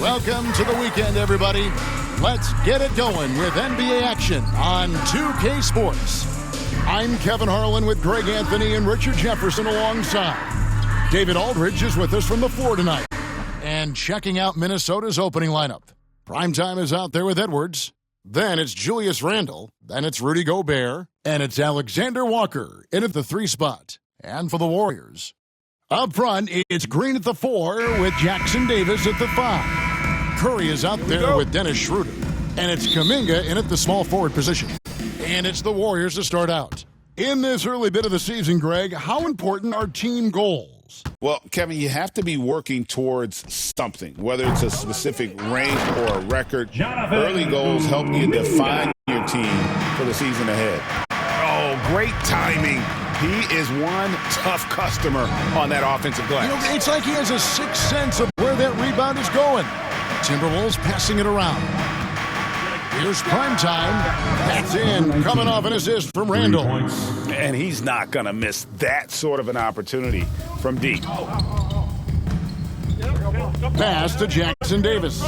Welcome to the weekend, everybody. Let's get it going with NBA action on 2K Sports. I'm Kevin Harlan with Greg Anthony and Richard Jefferson alongside. David Aldridge is with us from the floor tonight. And checking out Minnesota's opening lineup. Primetime is out there with Edwards. Then it's Julius Randle. Then it's Rudy Gobert. And it's Alexander Walker in at the 3 spot. And for the Warriors, up front, it's Green at the 4 with Jackson Davis at the 5. Curry is out there with Dennis Schroeder. And it's Kuminga in at the small forward position. And it's the Warriors to start out. In this early bit of the season, Greg, how important are team goals? Well, Kevin, you have to be working towards something, whether it's a specific rank or a record. Early goals help you define your team for the season ahead. Oh, great timing. He is one tough customer on that offensive glass. You know, it's like he has a sixth sense of where that rebound is going. Timberwolves passing it around. Here's Primetime. That's in, coming off an assist from Randle. And he's not going to miss that sort of an opportunity from deep. Pass to Jackson Davis.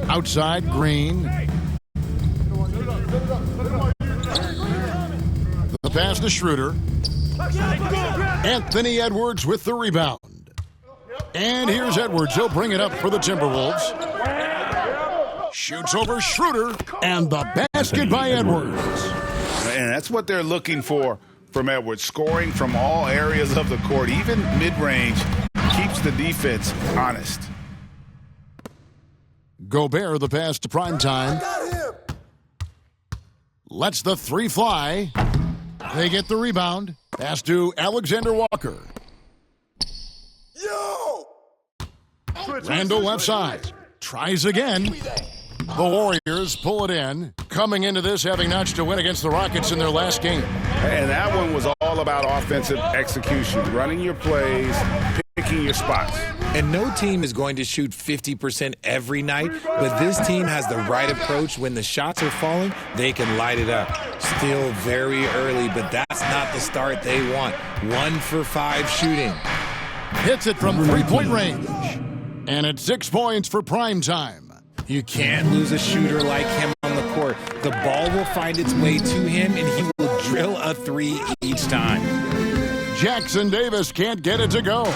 Outside, Green. The pass to Schroeder. Anthony Edwards with the rebound. And here's Edwards. He'll bring it up for the Timberwolves. Shoots over Schroeder, and the basket by Edwards. And that's what they're looking for from Edwards. Scoring from all areas of the court, even mid-range, keeps the defense honest. Gobert, the pass to Primetime. Lets the 3 fly. They get the rebound. Pass to Alexander Walker. Randle left side. Tries again. The Warriors pull it in. Coming into this, having notched a win against the Rockets in their last game. And that one was all about offensive execution. Running your plays, picking your spots. And no team is going to shoot 50% every night, but this team has the right approach. When the shots are falling, they can light it up. Still very early, but that's not the start they want. 1 for 5 shooting. Hits it from 3-point range. And it's 6 points for Primetime. You can't lose a shooter like him on the court. The ball will find its way to him, and he will drill a 3 each time. Jackson Davis can't get it to go.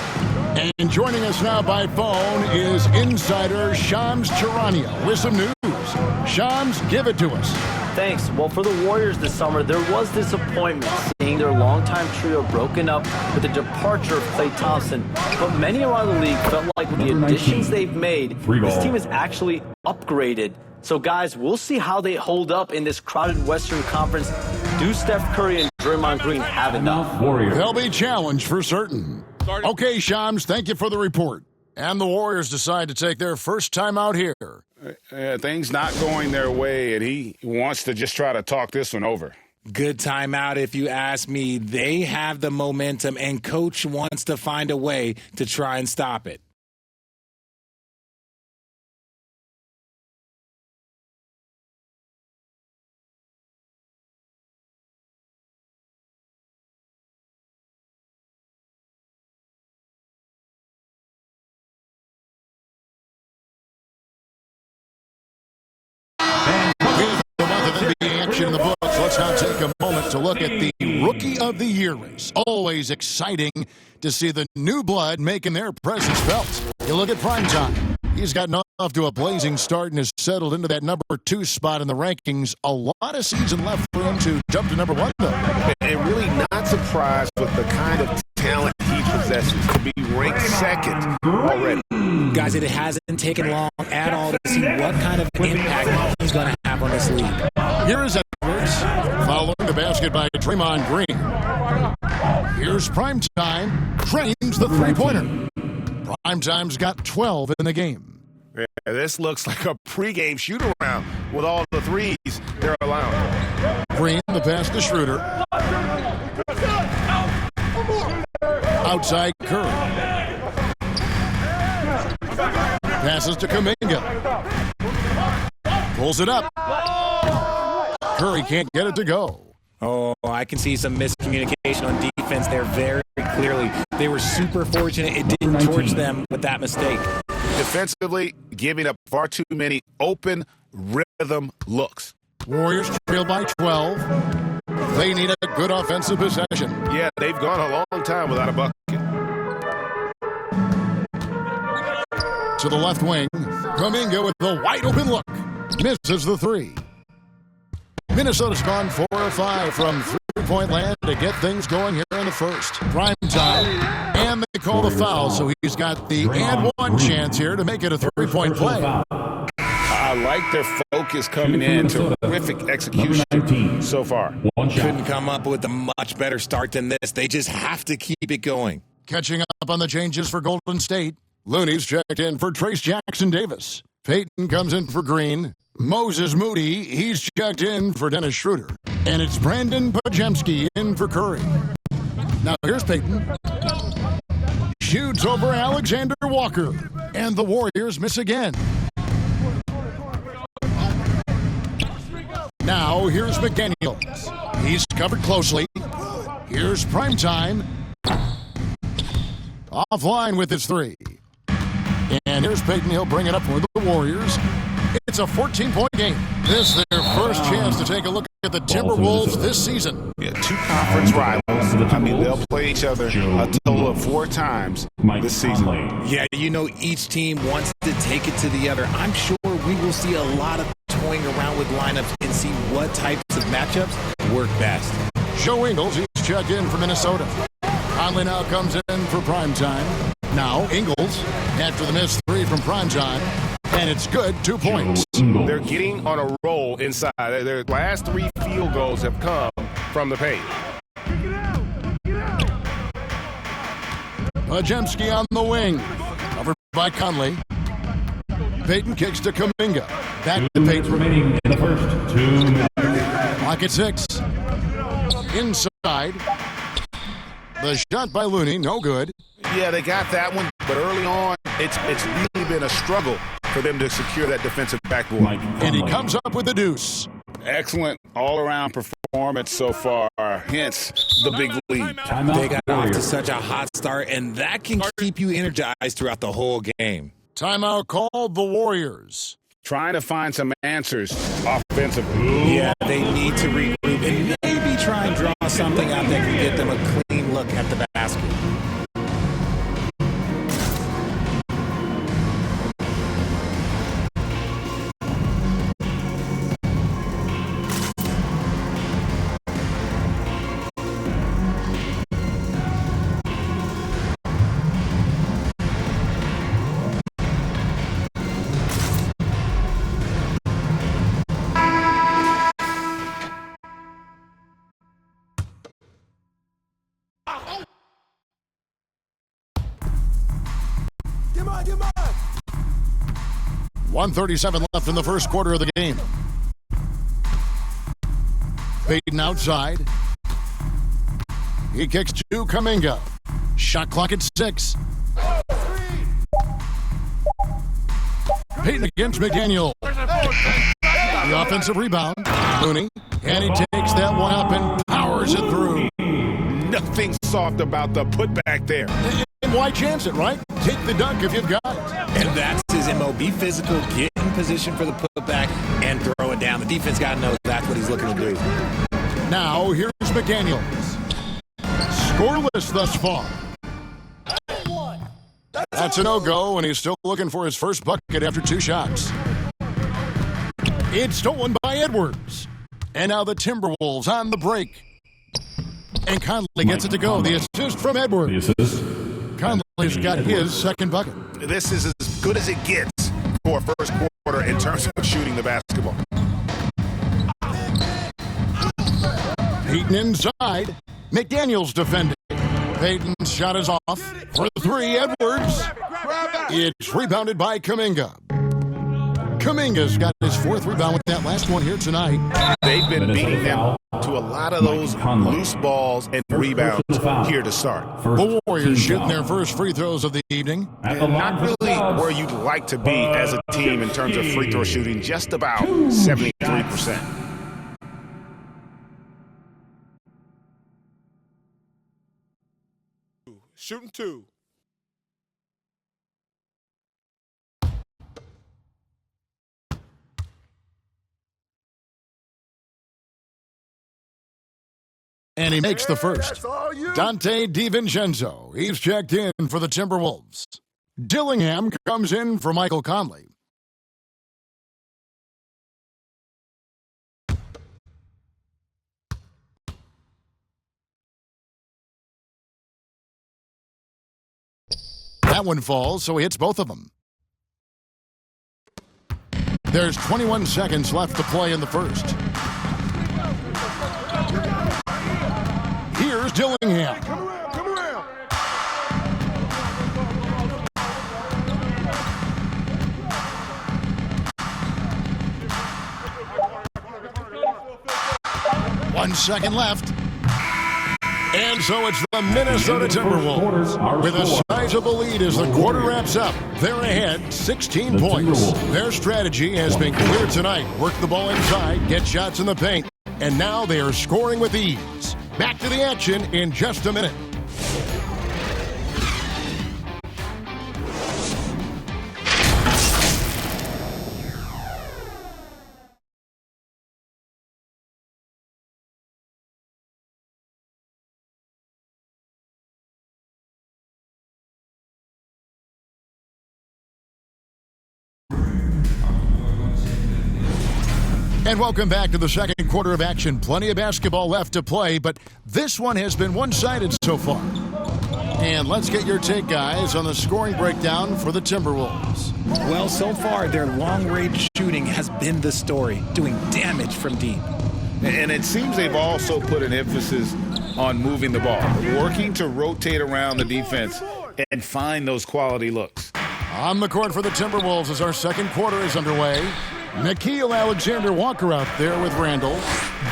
And joining us now by phone is insider Shams Charania with some news. Shams, give it to us. Thanks. Well, for the Warriors this summer, there was disappointment seeing their longtime trio broken up with the departure of Klay Thompson. But many around the league felt like with the additions they've made, this team is actually upgraded. So, guys, we'll see how they hold up in this crowded Western Conference. Do Steph Curry and Draymond Green have enough? They'll be challenged for certain. Okay, Shams, thank you for the report. And the Warriors decide to take their first time out here. Things not going their way, and he wants to just try to talk this one over. Good timeout, if you ask me. They have the momentum, and Coach wants to find a way to try and stop it. In the books, let's now take a moment to look at the Rookie of the Year race. Always exciting to see the new blood making their presence felt. You look at Primetime. He's gotten off to a blazing start and has settled into that number 2 spot in the rankings. A lot of season left for him to jump to number 1, though. And really not surprised with the kind of talent he possesses to be ranked 2nd already. Guys, it hasn't taken long at all to see what kind of impact he's going to have on this league. Here is Edwards following the basket by Draymond Green. Here's Primetime. Drains the 3-pointer. Primetime's got 12 in the game. Yeah, this looks like a pregame shoot-around with all the threes they're allowing. Green, the pass to Schroeder. Outside Curry. Passes to Kuminga. Pulls it up. Curry can't get it to go. Oh, I can see some miscommunication on defense there very clearly. They were super fortunate it didn't torch them with that mistake. Defensively, giving up far too many open rhythm looks. Warriors trail by 12. They need a good offensive possession. Yeah, they've gone a long time without a bucket. To the left wing, Kuminga with the wide open look. Misses the three. Minnesota's gone 4 or 5 from three-point land to get things going here in the first. Prime time, and they call the foul, so he's got the and one chance here to make it a three-point play. I like their focus coming in. Terrific execution so far. Couldn't come up with a much better start than this. They just have to keep it going. Catching up on the changes for Golden State. Looney's checked in for Trace Jackson-Davis. Payton comes in for Green. Moses Moody, he's checked in for Dennis Schroeder. And it's Brandon Pajemski in for Curry. Now here's Payton. Shoots over Alexander Walker. And the Warriors miss again. Now here's McDaniels. He's covered closely. Here's Primetime. Offline with his three. And here's Payton. He'll bring it up for the Warriors. It's a 14-point game. This is their first chance to take a look at the Timberwolves this season. Yeah, 2 conference rivals. I mean, they'll play each other a total of 4 times this season. Yeah, you know, each team wants to take it to the other. I'm sure we will see a lot of toying around with lineups and see what types of matchups work best. Joe Ingles, he's checked in for Minnesota. Conley now comes in for Primetime. Now Ingles, after the missed three from Primetime, and it's good, 2 points. They're getting on a roll inside. Their last 3 field goals have come from the paint. Pajemski on the wing, covered by Conley. Payton kicks to Kuminga. Back to Payton. Remaining in the first 2 minutes. Clock at 6. Inside. The shot by Looney, no good. Yeah, they got that one, but early on, it's really been a struggle for them to secure that defensive backboard. And he comes up with the deuce. Excellent all-around performance so far, hence the big lead. They got off to such a hot start, and that can keep you energized throughout the whole game. Timeout called the Warriors. Trying to find some answers offensively. Yeah, they need to regroup and maybe try and draw something out that can get them a clean look at the basket. Come on. 1:37 left in the first quarter of the game. Payton outside. He kicks to Kuminga. Shot clock at 6. Payton against McDaniel. The offensive rebound. Looney. And he takes that one up and powers it through. Nothing soft about the putback there. And why chance it, right? Take the dunk if you've got it. And that's his MO. Be physical, get in position for the putback, and throw it down. The defense got to know that's what he's looking to do. Now, here's McDaniels. Scoreless thus far. That's a no-go, and he's still looking for his first bucket after 2 shots. It's stolen by Edwards. And now the Timberwolves on the break. And Conley gets it to go. The assist from Edwards. Conley's got his second bucket. This is as good as it gets for first quarter in terms of shooting the basketball. Payton inside. McDaniels defending. Payton's shot is off. For the 3, Edwards. It's rebounded by Kuminga. Kuminga's got his 4th rebound with that last one here tonight. They've been beating them to a lot of those loose balls and rebounds here to start. The Warriors shooting their first free throws of the evening. Not really where you'd like to be as a team in terms of free throw shooting, just about 73%. shooting 2. And he makes the first. Dante DiVincenzo, he's checked in for the Timberwolves. Dillingham comes in for Michael Conley. That one falls, so he hits both of them. There's 21 seconds left to play in the first. Here's Dillingham. Come around. One second left. And so it's the Minnesota Timberwolves with a sizable lead as the quarter wraps up. They're ahead 16 points. Their strategy has been clear tonight. Work the ball inside, get shots in the paint, and now they are scoring with ease. Back to the action in just a minute. And welcome back to the second quarter of action. Plenty of basketball left to play, but this one has been one-sided so far. And let's get your take, guys, on the scoring breakdown for the Timberwolves. Well, so far, their long-range shooting has been the story, doing damage from deep. And it seems they've also put an emphasis on moving the ball, working to rotate around the defense and find those quality looks. On the court for the Timberwolves as our second quarter is underway. Nickeil Alexander-Walker out there with Randall.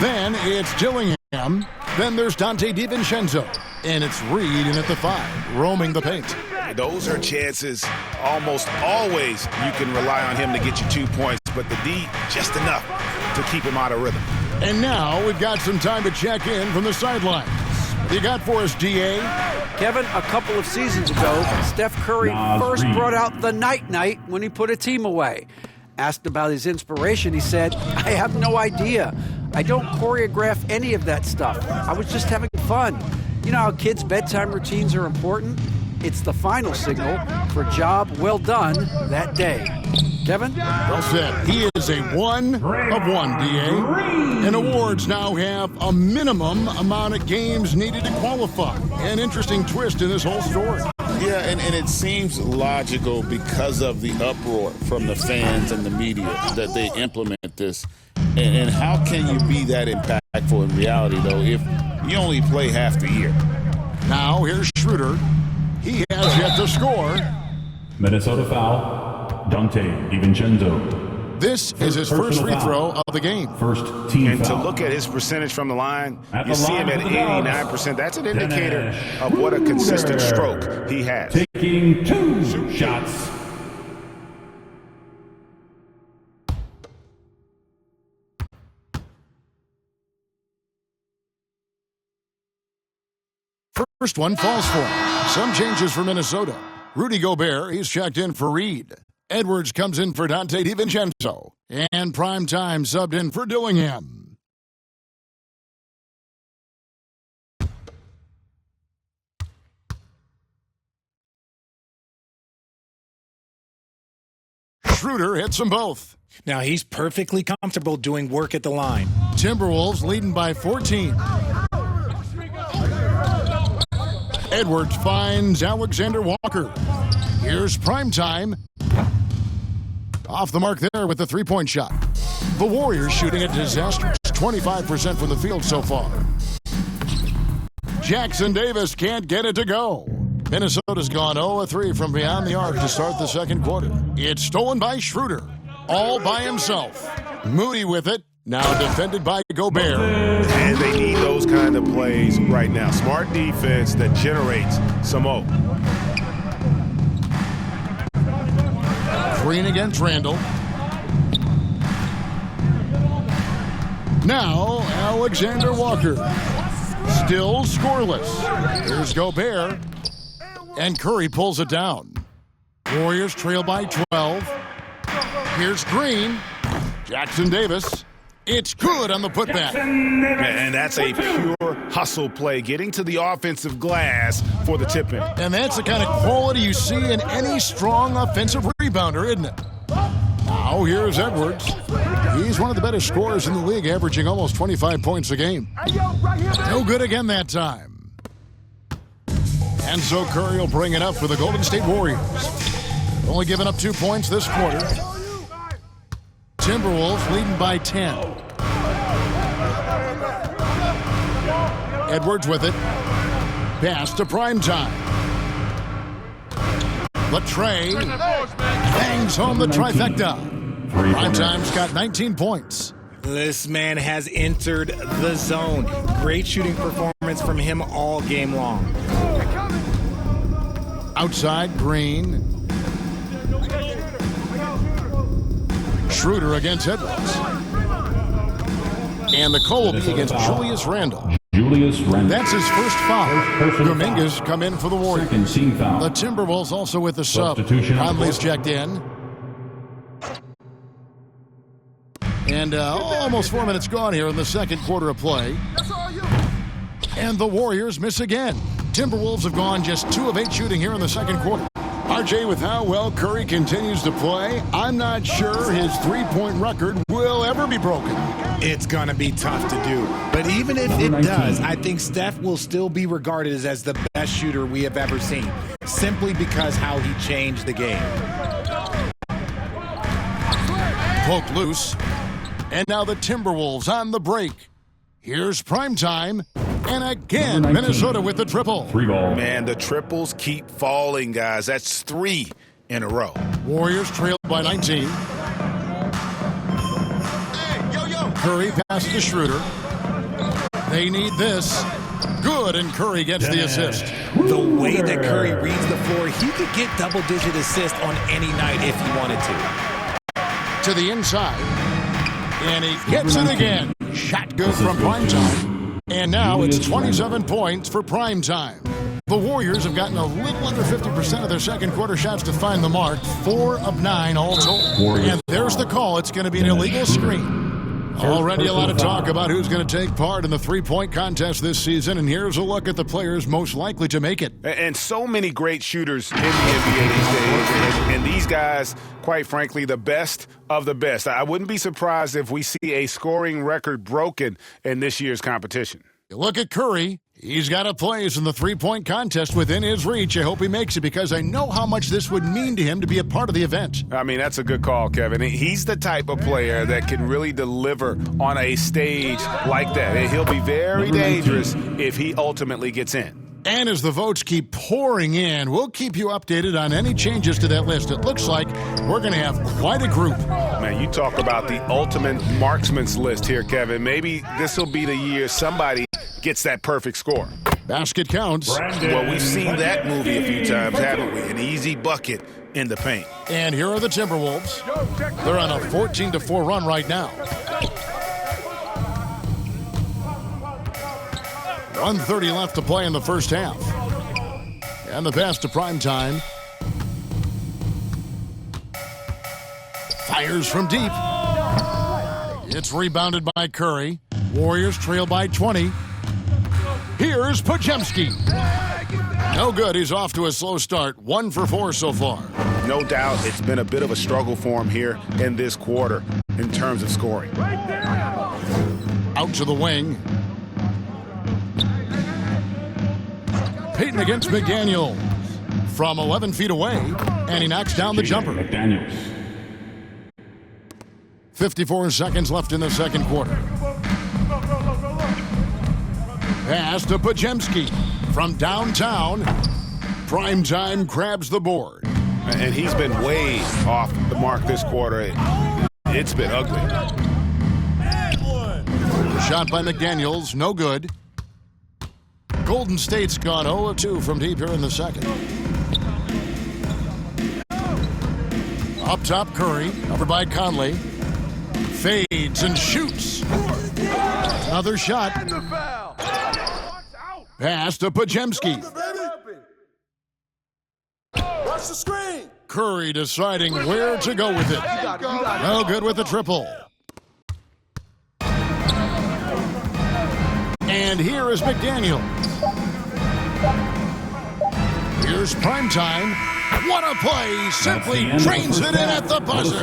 Then it's Dillingham. Then there's Dante DiVincenzo. And it's Reed in at the 5, roaming the paint. Those are chances almost always you can rely on him to get you 2 points, but the D, just enough to keep him out of rhythm. And now we've got some time to check in from the sidelines. You got for us, D.A.? Kevin, a couple of seasons ago, Steph Curry first brought out the night-night when he put a team away. Asked about his inspiration, he said, I have no idea. I don't choreograph any of that stuff. I was just having fun. You know how kids' bedtime routines are important? It's the final signal for a job well done that day. Kevin? Well said. He is a 1 of 1, D.A. And awards now have a minimum amount of games needed to qualify. An interesting twist in this whole story. Yeah, and it seems logical because of the uproar from the fans and the media that they implement this. And how can you be that impactful in reality, though, if you only play half the year? Now here's Schroeder. He has yet to score. Minnesota foul, Dante DiVincenzo. This is his first free throw of the game. First team And foul. to look at his percentage from the line, At you the see line him at for the Dogs, 89%. That's an indicator of what a consistent stroke he has. Taking 2 shots. First one falls for him. Some changes for Minnesota. Rudy Gobert, he's checked in for Reed. Edwards comes in for Dante DiVincenzo. And Primetime subbed in for Dillingham. Schroeder hits them both. Now, he's perfectly comfortable doing work at the line. Timberwolves leading by 14. Edwards finds Alexander Walker. Here's Primetime. Off the mark there with the three-point shot. The Warriors shooting a disastrous 25% from the field so far. Jackson Davis can't get it to go. Minnesota's gone 0-3 from beyond the arc to start the second quarter. It's stolen by Schroeder, all by himself. Moody with it, now defended by Gobert. And they need those kind of plays right now. Smart defense that generates some O. Green against Randall. Now, Alexander Walker. Still scoreless. Here's Gobert. And Curry pulls it down. Warriors trail by 12. Here's Green. Jackson Davis. It's good on the putback. And that's a pure hustle play, getting to the offensive glass for the tip-in. And that's the kind of quality you see in any strong offensive rebounder, isn't it? Now here's Edwards. He's one of the better scorers in the league, averaging almost 25 points a game. No good again that time. And so Curry will bring it up for the Golden State Warriors. Only giving up 2 points this quarter. Timberwolves leading by 10. Edwards with it. Pass to Primetime. Latrey bangs home the trifecta. Primetime's got 19 points. This man has entered the zone. Great shooting performance from him all game long. Outside, Green. Schroeder against Edwards. And the call will be against Julius Randle. That's his first foul. Dominguez come in for the Warriors. The Timberwolves also with the sub. Conley's checked in. And almost 4 minutes gone here in the second quarter of play. And the Warriors miss again. Timberwolves have gone just 2 of 8 shooting here in the second quarter. RJ, with how well Curry continues to play, I'm not sure his three-point record will ever be broken. It's going to be tough to do. But even if it does, I think Steph will still be regarded as the best shooter we have ever seen, simply because how he changed the game. Poked loose. And now the Timberwolves on the break. Here's Primetime. And again, Minnesota with the triple. Man, the triples keep falling, guys. That's 3 in a row. Warriors trail by 19. Curry passes to Schroeder. They need this. Good, and Curry gets the assist. The way that Curry reads the floor, he could get double-digit assists on any night if he wanted to. To the inside. And he gets it again. Shot good from Primetime. And now it's 27 points for Primetime. The Warriors have gotten a little under 50% of their second quarter shots to find the mark. 4 of 9 all told. And there's the call. It's going to be an illegal screen. Already a lot of talk about who's going to take part in the three-point contest this season, and here's a look at the players most likely to make it. And so many great shooters in the NBA these days, and these guys, quite frankly, the best of the best. I wouldn't be surprised if we see a scoring record broken in this year's competition. You look at Curry. He's got a place in the three-point contest within his reach. I hope he makes it because I know how much this would mean to him to be a part of the event. I mean, that's a good call, Kevin. He's the type of player that can really deliver on a stage like that. He'll be very dangerous if he ultimately gets in. And as the votes keep pouring in, we'll keep you updated on any changes to that list. It looks like we're going to have quite a group. Man, you talk about the ultimate marksman's list here, Kevin. Maybe this will be the year somebody gets that perfect score. Basket counts. Well, we've seen that movie a few times, haven't we? An easy bucket in the paint. And here are the Timberwolves. They're on a 14-4 run right now. 1:30 left to play in the first half. And the pass to Primetime. Fires from deep. It's rebounded by Curry. Warriors trail by 20. Here's Podziemski. No good. He's off to a slow start. 1 for 4 so far. No doubt it's been a bit of a struggle for him here in this quarter in terms of scoring. Out to the wing. Payton against McDaniel from 11 feet away, and he knocks down the jumper. 54 seconds left in the second quarter. Pass to Podziemski from downtown. Primetime grabs the board. And he's been way off the mark this quarter. It's been ugly. Shot by McDaniels, no good. Golden State's gone 0 of 2 from deep here in the second. Up top, Curry, covered by Conley. Fades and shoots. Another shot. Pass to Podziemski. It's the screen. Curry deciding where to go with it. No good with the triple. And here is McDaniel. Here's primetime. What a play. Simply drains it in at the buzzer.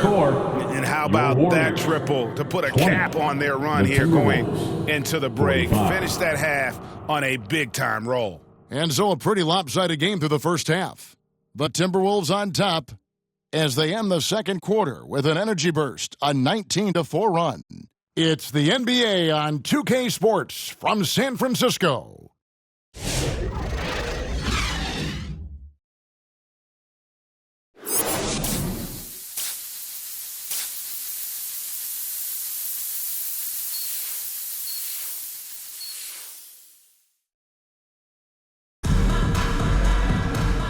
And how about that triple to put a cap on their run here going into the break. Finish that half on a big-time roll. And so a pretty lopsided game through the first half. The Timberwolves on top as they end the second quarter with an energy burst, a 19-4 run. It's the NBA on 2K Sports from San Francisco.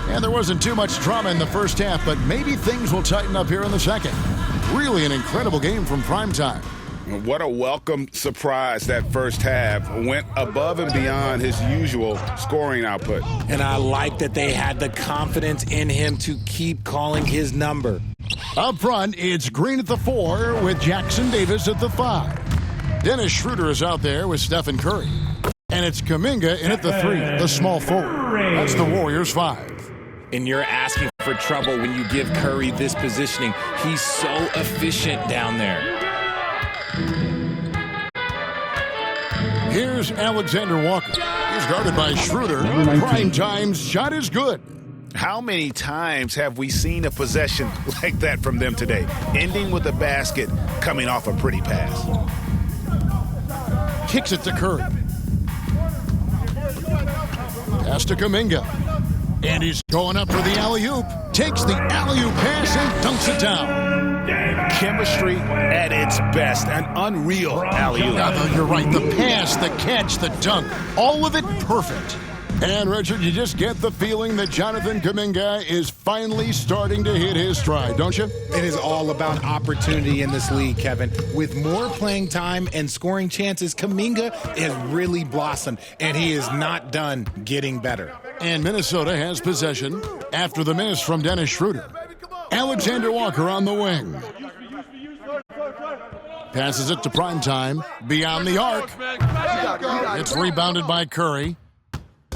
And there wasn't too much drama in the first half, but maybe things will tighten up here in the second. Really an incredible game from primetime. What a welcome surprise that first half. Went above and beyond his usual scoring output. And I like that they had the confidence in him to keep calling his number. Up front, it's Green at the 4 with Jackson Davis at the 5. Dennis Schroeder is out there with Stephen Curry. And it's Kuminga in at the 3, the small forward. That's the Warriors 5. And you're asking for trouble when you give Curry this positioning. He's so efficient down there. Here's Alexander Walker. He's guarded by Schroeder. Primetime's shot is good. How many times have we seen a possession like that from them today? Ending with a basket, coming off a pretty pass. Kicks it to Curry. Pass to Kuminga. And he's going up for the alley-oop. Takes the alley-oop pass and dunks it down. Chemistry at its best. An unreal alley-oop. You're right. The pass, the catch, the dunk. All of it perfect. And, Richard, you just get the feeling that Jonathan Kuminga is finally starting to hit his stride, don't you? It is all about opportunity in this league, Kevin. With more playing time and scoring chances, Kuminga has really blossomed, and he is not done getting better. And Minnesota has possession after the miss from Dennis Schroeder. Alexander Walker on the wing. Passes it to primetime. Beyond the arc. It's rebounded by Curry.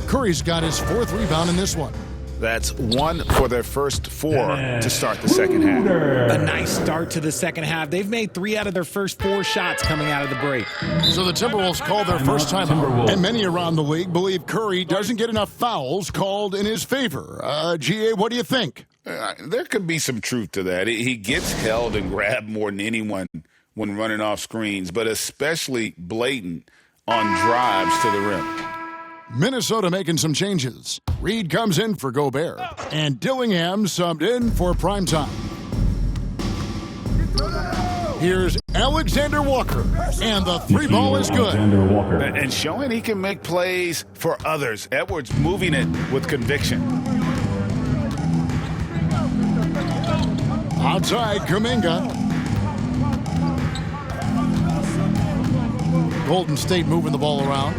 Curry's got his 4th rebound in this one. That's 1 for their first 4 to start the second half. A nice start to the second half. They've made 3 out of their first 4 shots coming out of the break. So the Timberwolves call their first time out. And many around the league believe Curry doesn't get enough fouls called in his favor. GA, what do you think? There could be some truth to that. He gets held and grabbed more than anyone when running off screens, but especially blatant on drives to the rim. Minnesota making some changes. Reed comes in for Gobert, and Dillingham subbed in for primetime. Here's Alexander Walker, and the 3 ball is good. And showing he can make plays for others. Edwards moving it with conviction. Outside, Kuminga. Golden State moving the ball around.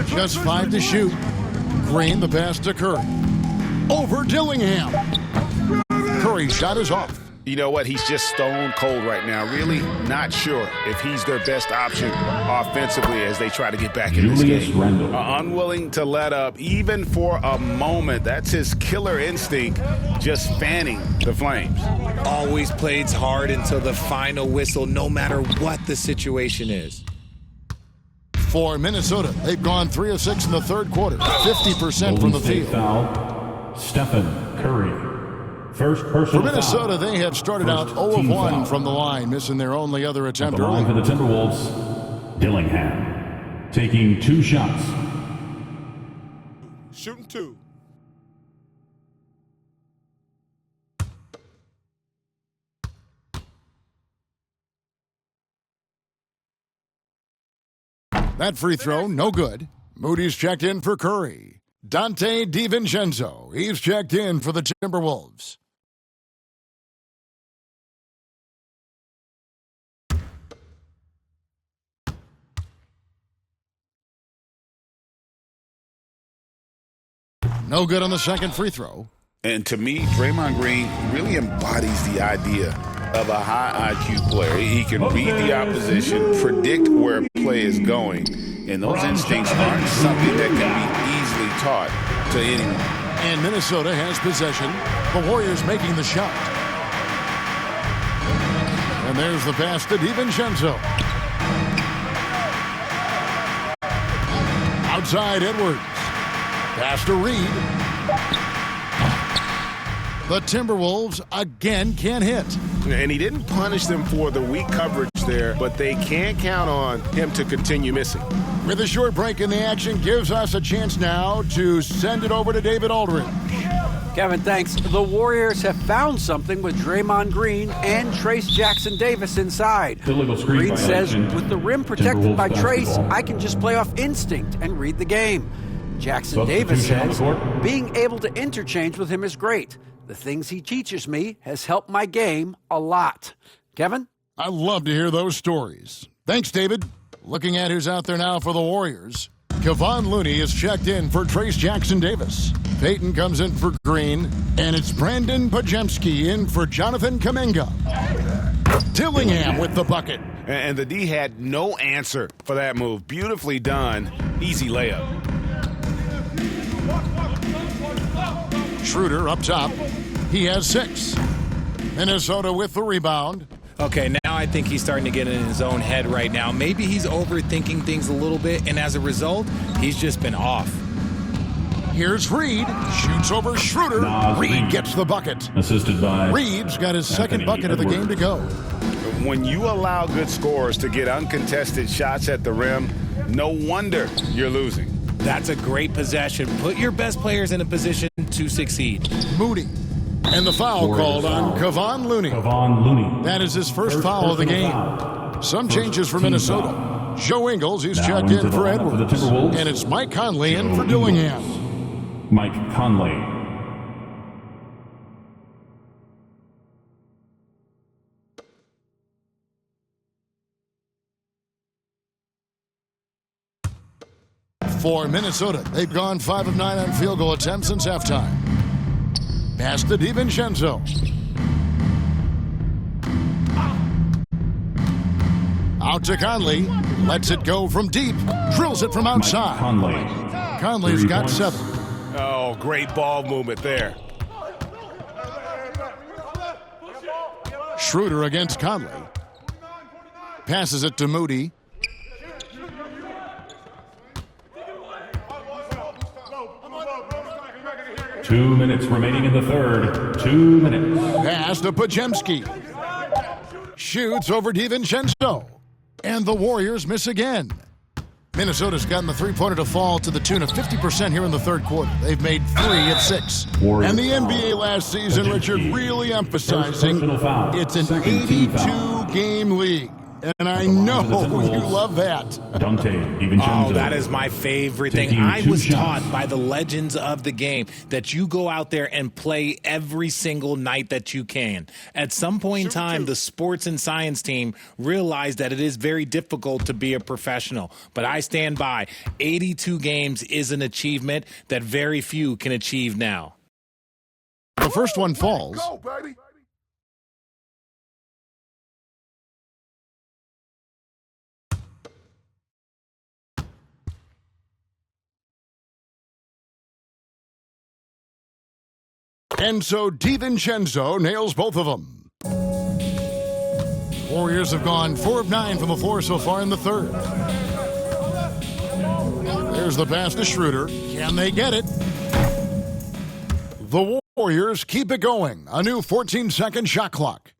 Just 5 to shoot. Green, the pass to Curry. Over Dillingham. Curry's shot is off. You know what? He's just stone cold right now. Really not sure if he's their best option offensively as they try to get back in this game. Unwilling to let up even for a moment. That's his killer instinct, just fanning the flames. Always plays hard until the final whistle, no matter what the situation is. For Minnesota, they've gone 3 of 6 in the third quarter, 50% from the field. Foul, Stephen Curry. First personal For Minnesota, they have started out 0 of 1 from the line, missing their only other attempt early. For the Timberwolves, Dillingham taking 2 shots. Shooting 2. That free throw, no good. Moody's checked in for Curry. Dante DiVincenzo, he's checked in for the Timberwolves. No good on the second free throw. And to me, Draymond Green really embodies the idea of a high IQ player. He can read the opposition, predict where a play is going, and those instincts aren't something that can be easily taught to anyone. And Minnesota has possession. The Warriors making the shot. And there's the pass to DiVincenzo. Outside Edwards. Pass to Reed. The Timberwolves again can't hit. And he didn't punish them for the weak coverage there, but they can't count on him to continue missing. With a short break in the action, gives us a chance now to send it over to David Aldridge. Kevin, thanks. The Warriors have found something with Draymond Green and Trace Jackson-Davis inside. Green says, with the rim protected by Trace, I can just play off instinct and read the game. Jackson-Davis says, being able to interchange with him is great. The things he teaches me has helped my game a lot. Kevin? I love to hear those stories. Thanks, David. Looking at who's out there now for the Warriors. Kevon Looney is checked in for Trace Jackson-Davis. Payton comes in for Green, and it's Brandon Podziemski in for Jonathan Kuminga. Dillingham with the bucket. And the D had no answer for that move. Beautifully done. Easy layup. Schroeder up top. He has 6. Minnesota with the rebound. Okay, now I think he's starting to get in his own head right now. Maybe he's overthinking things a little bit, and as a result, he's just been off. Here's Reed. Shoots over Schroeder. Reed gets the bucket. Assisted by Reed's got his second bucket of the game to go. When you allow good scorers to get uncontested shots at the rim, no wonder you're losing. That's a great possession. Put your best players in a position to succeed. Moody. And the foul called on Kevon Looney. That is his first foul of the game. Some changes for Minnesota. Joe Ingles, he's checked in for Edwards. And it's Mike Conley in for Dillingham. Mike Conley. For Minnesota, they've gone 5 of 9 on field goal attempts since halftime. Pass to DiVincenzo. Out to Conley. Lets it go from deep. Drills it from outside. Conley's got 7. Oh, great ball movement there. Schroeder against Conley. Passes it to Moody. Two minutes remaining in the third. 2 minutes. Pass to Podziemski. Shoots over DiVincenzo. And the Warriors miss again. Minnesota's gotten the three-pointer to fall to the tune of 50% here in the third quarter. They've made 3 of 6. And the NBA last season, Richard, really emphasizing it's an 82-game league. And I know you love that. Oh, that is my favorite thing. I was taught by the legends of the game that you go out there and play every single night that you can. At some point in time, the sports and science team realized that it is very difficult to be a professional. But I stand by. 82 games is an achievement that very few can achieve now. The first one falls. Go, baby. And so DiVincenzo nails both of them. Warriors have gone 4 of 9 from the floor so far in the third. There's the pass to Schroeder. Can they get it? The Warriors keep it going. A new 14-second shot clock.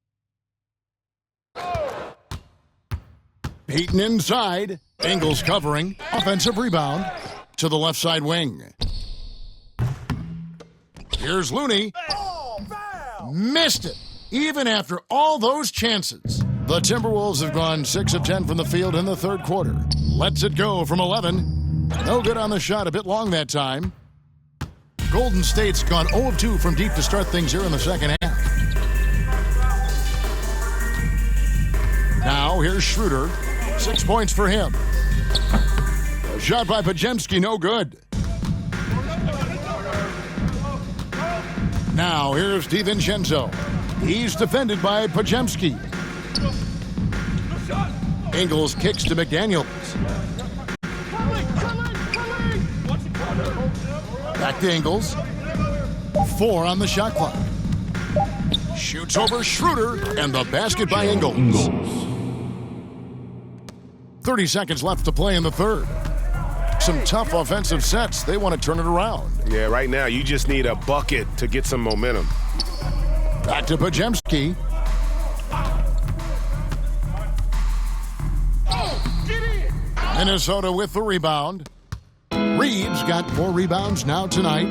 Payton inside. Ingles covering. Offensive rebound to the left side wing. Here's Looney. Missed it. Even after all those chances. The Timberwolves have gone 6 of 10 from the field in the third quarter. Lets it go from 11. No good on the shot. A bit long that time. Golden State's gone 0 of 2 from deep to start things here in the second half. Now here's Schroeder. 6 points for him. A shot by Podziemski, no good. Now here's DiVincenzo. He's defended by Pajemski. Ingles kicks to McDaniels. Back to Ingles. 4 on the shot clock. Shoots over Schroeder, and the basket by Ingles. 30 seconds left to play in the third. Some tough offensive sets. They want to turn it around. Yeah, right now you just need a bucket to get some momentum. Back to Pajemski. Minnesota with the rebound. Reeves got 4 rebounds now tonight.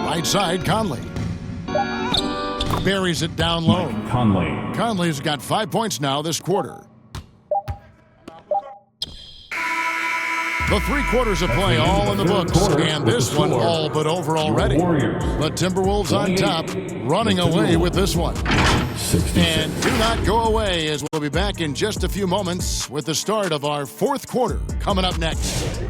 Right side, Conley. Buries it down low. Conley's got 5 points now this quarter. The 3 quarters of play all in the books, and this one all but over already. The Timberwolves on top, running away with this one. And do not go away, as we'll be back in just a few moments with the start of our 4th quarter coming up next.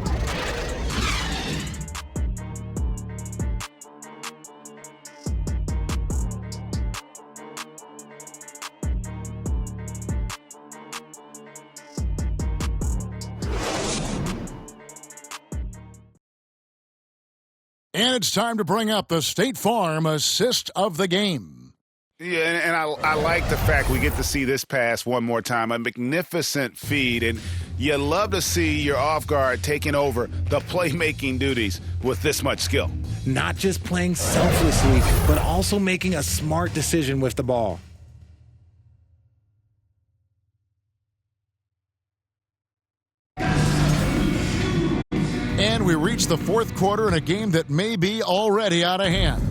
And it's time to bring up the State Farm assist of the game. Yeah, and I like the fact we get to see this pass one more time. A magnificent feed, and you love to see your off guard taking over the playmaking duties with this much skill. Not just playing selflessly, but also making a smart decision with the ball. And we reach the 4th quarter in a game that may be already out of hand.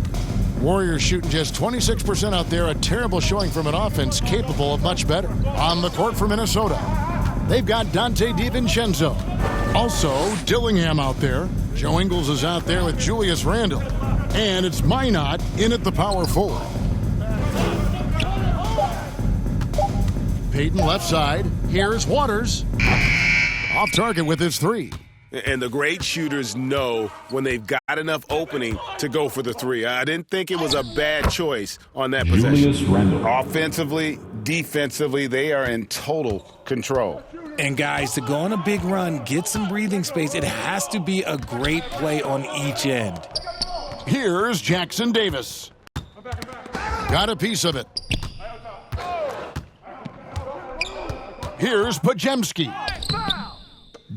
Warriors shooting just 26% out there, a terrible showing from an offense capable of much better. On the court for Minnesota, they've got Dante DiVincenzo. Also, Dillingham out there. Joe Ingles is out there with Julius Randle. And it's Minot in at the power forward. Payton left side. Here's Waters. Off target with his 3. And the great shooters know when they've got enough opening to go for the 3. I didn't think it was a bad choice on that possession. Offensively, defensively, they are in total control. And guys, to go on a big run, get some breathing space, it has to be a great play on each end. Here's Jackson Davis. Got a piece of it. Here's Pajemski.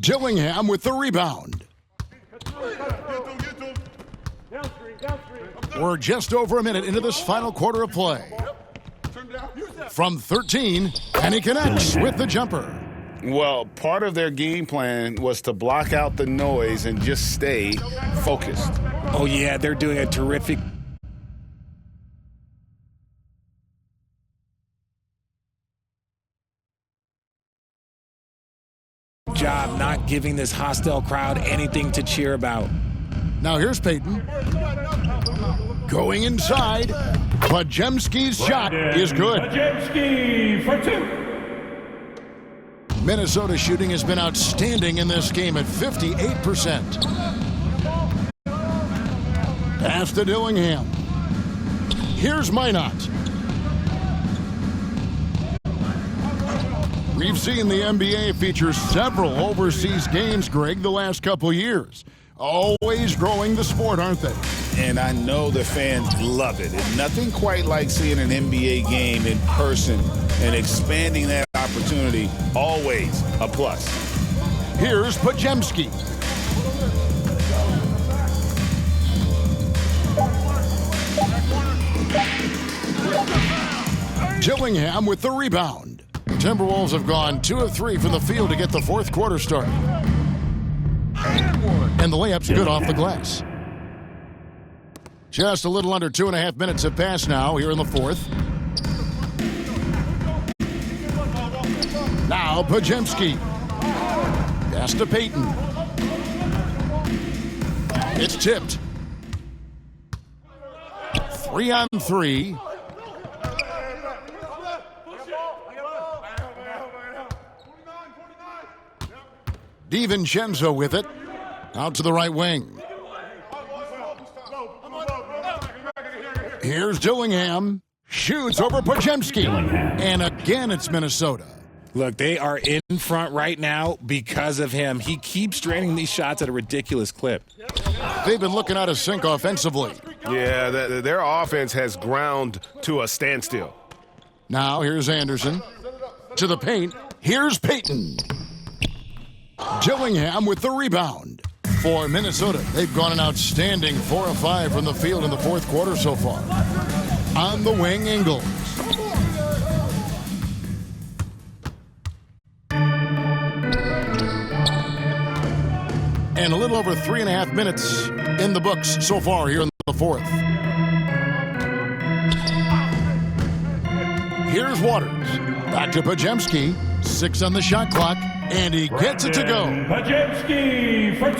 Dillingham with the rebound. We're just over a minute into this final quarter of play. From 13, and he connects with the jumper. Well, part of their game plan was to block out the noise and just stay focused. Oh, yeah, they're doing a terrific job not giving this hostile crowd anything to cheer about. Now here's Payton. Going inside. Pajemski's shot is good. Pajemski for 2. Minnesota shooting has been outstanding in this game at 58%. Pass to Dillingham. Here's Minot. We've seen the NBA feature several overseas games, Greg, the last couple years. Always growing the sport, aren't they? And I know the fans love it. And nothing quite like seeing an NBA game in person and expanding that opportunity, always a plus. Here's Pajemski. Dillingham with the rebound. The Timberwolves have gone 2 of 3 from the field to get the 4th quarter started. And the layup's good off the glass. Just a little under 2.5 minutes have passed now here in the 4th. Now Pajemski. Pass to Payton. It's tipped. 3 on 3. DiVincenzo with it. Out to the right wing. Here's Dillingham. Shoots over Pajemski. And again, it's Minnesota. Look, they are in front right now because of him. He keeps draining these shots at a ridiculous clip. They've been looking out of sync offensively. Yeah, their offense has ground to a standstill. Now, here's Anderson. To the paint. Here's Payton. Dillingham with the rebound. For Minnesota, they've gone an outstanding 4 of 5 from the field in the fourth quarter so far. On the wing, Ingles. And a little over 3.5 minutes in the books so far here in the fourth. Here's Waters. Back to Pajemski. 6 on the shot clock. And he gets it to go. Pajemski for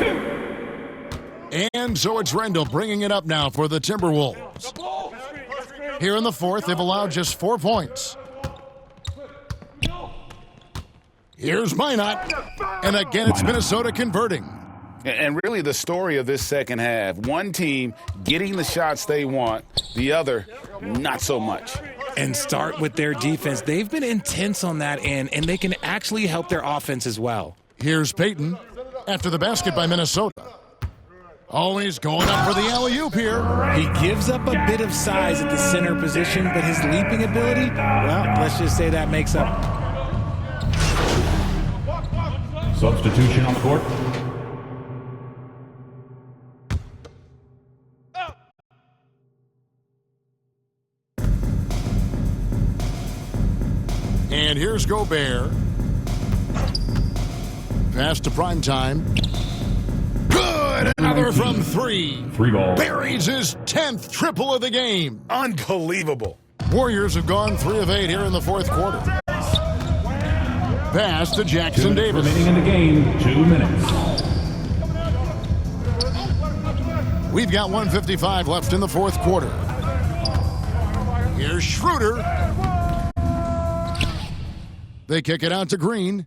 2. And so it's Rendell bringing it up now for the Timberwolves. Here in the fourth, they've allowed just 4 points. Here's Minot. And again, it's Minnesota converting. And really the story of this second half, one team getting the shots they want, the other not so much. And start with their defense. They've been intense on that end, and they can actually help their offense as well. Here's Payton after the basket by Minnesota. Oh, he's going up for the alley-oop here. He gives up a bit of size at the center position, but his leaping ability, well, let's just say that makes up. Substitution on the court. And here's Gobert. Pass to primetime. Good! Another from 3. 3 ball. Buries his 10th triple of the game. Unbelievable. Warriors have gone 3 of 8 here in the fourth quarter. Pass to Jackson Davis. Remaining in the game, 2 minutes. We've got 1:55 left in the fourth quarter. Here's Schroeder. They kick it out to Green.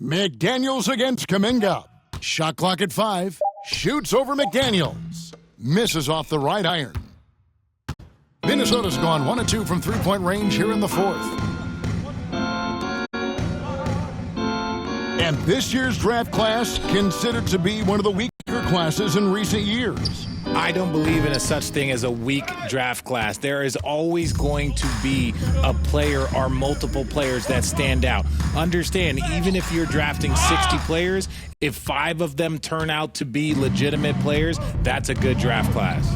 McDaniels against Kuminga. Shot clock at 5. Shoots over McDaniels. Misses off the right iron. Minnesota's gone 1 of 2 from three-point range here in the fourth. And this year's draft class considered to be one of the weaker classes in recent years. I don't believe in a such thing as a weak draft class. There is always going to be a player or multiple players that stand out. Understand, even if you're drafting 60 players, if 5 of them turn out to be legitimate players, that's a good draft class.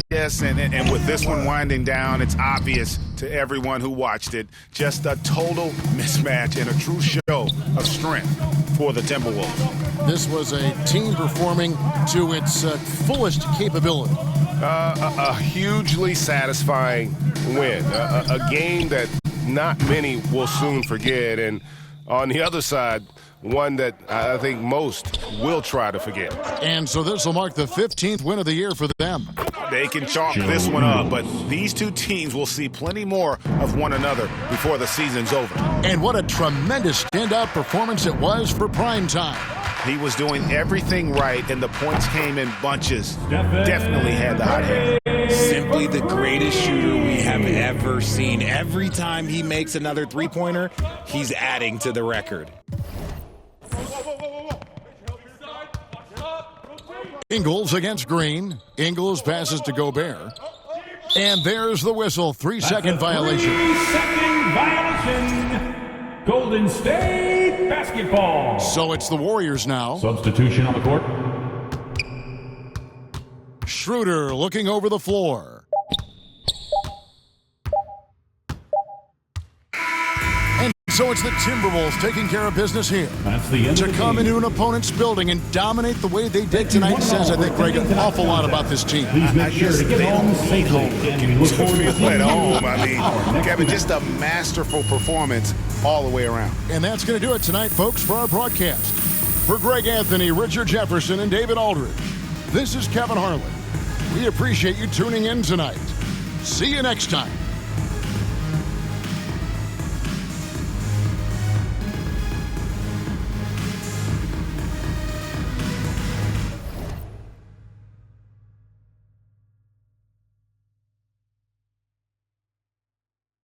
Yes, and with this one winding down, it's obvious to everyone who watched it, just a total mismatch and a true show of strength for the Timberwolves. This was a team performing to its fullest capability. A hugely satisfying win. A game that not many will soon forget. And on the other side, one that I think most will try to forget. And so this will mark the 15th win of the year for them. They can chalk this one up, but these two teams will see plenty more of one another before the season's over. And what a tremendous standout performance it was for primetime. He was doing everything right, and the points came in bunches. Definitely had the hot hand. Simply the greatest shooter we have ever seen. Every time he makes another three-pointer, he's adding to the record. Ingles against Green. Ingles passes to Gobert. And there's the whistle. 3-second violation. 3-second violation. Golden State basketball. So it's the Warriors now. Substitution on the court. Schroeder looking over the floor. And so it's the Timberwolves taking care of business here. That's the end To of the come game. into an opponent's building and dominate the way they did tonight says, I think, Greg, an awful lot about this team. Please make sure to get home safely. And we look forward to Feel at home. I Next mean, Kevin, week. just a masterful performance all the way around. And that's going to do it tonight, folks, for our broadcast. For Greg Anthony, Richard Jefferson, and David Aldridge, this is Kevin Harlan. We appreciate you tuning in tonight. See you next time.